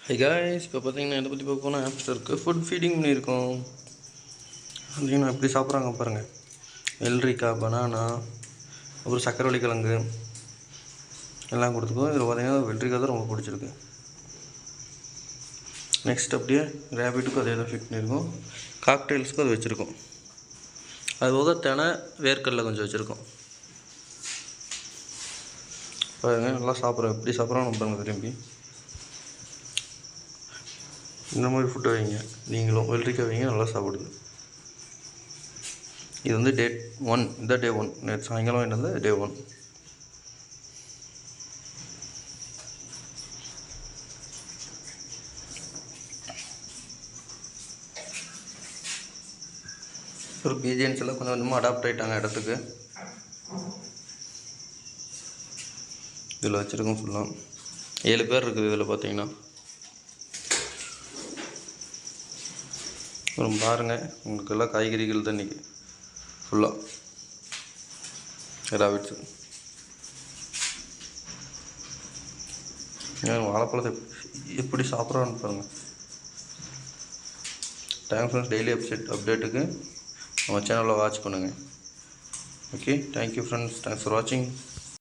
High guys, இப்போ பார்த்தீங்கன்னா இதை பற்றி பார்க்க போனால் ஹாம்ஸ்டருக்கு ஃபுட் ஃபீடிங் பண்ணியிருக்கோம். பார்த்தீங்கன்னா எப்படி சாப்பிட்றாங்க பாருங்கள். வெள்ளரிக்காய், பனானா, அப்புறம் சக்கரவள்ளி கிழங்கு எல்லாம் கொடுத்துருக்கோம். இதில் பார்த்தீங்கன்னா வெள்ளரிக்காய் தான் ரொம்ப பிடிச்சிருக்கு. நெக்ஸ்ட் அப்படியே ரேபிட்டுக்கும் அதே தான் ஃபிட் பண்ணியிருக்கோம். காக்டெயில்ஸுக்கும் அது வச்சுருக்கோம். அது போக தெனை, வேர்க்கடலை கொஞ்சம் வச்சுருக்கோம். பாருங்க, நல்லா சாப்பிட்றோம். எப்படி சாப்பிட்றோம் நம்ம பாருங்கள். திரும்பி இந்த மாதிரி ஃபுட்டு வைங்க. நீங்களும் வெள்ளரிக்காய் வைங்க, நல்லா சாப்பிடுது. இது வந்து டே 1, இந்த டே 1. நேற்று சாயங்காலம் வேண்டது டே 1. ஒரு பிஜிஎன்ஸ் எல்லாம் கொஞ்சம் கொஞ்சமாக அடாப்ட் ஆகிட்டாங்க இடத்துக்கு. இதில் வச்சுருக்கோம் ஃபுல்லாக 7 பேர் இருக்குது. இதில் பார்த்தீங்கன்னா அப்புறம் பாருங்கள், உங்களுக்கு எல்லாம் காய்கறிகள் தான் இன்றைக்கி ஃபுல்லாக ராபிட்ஸு. வாழைப்பழத்தை எப்படி சாப்பிட்றான்னு பாருங்கள். Thanks friends. டெய்லி அப்டேட்டுக்கு நம்ம சேனலில் வாட்ச் பண்ணுங்கள். Okay, thank you friends. Thanks for வாட்சிங்.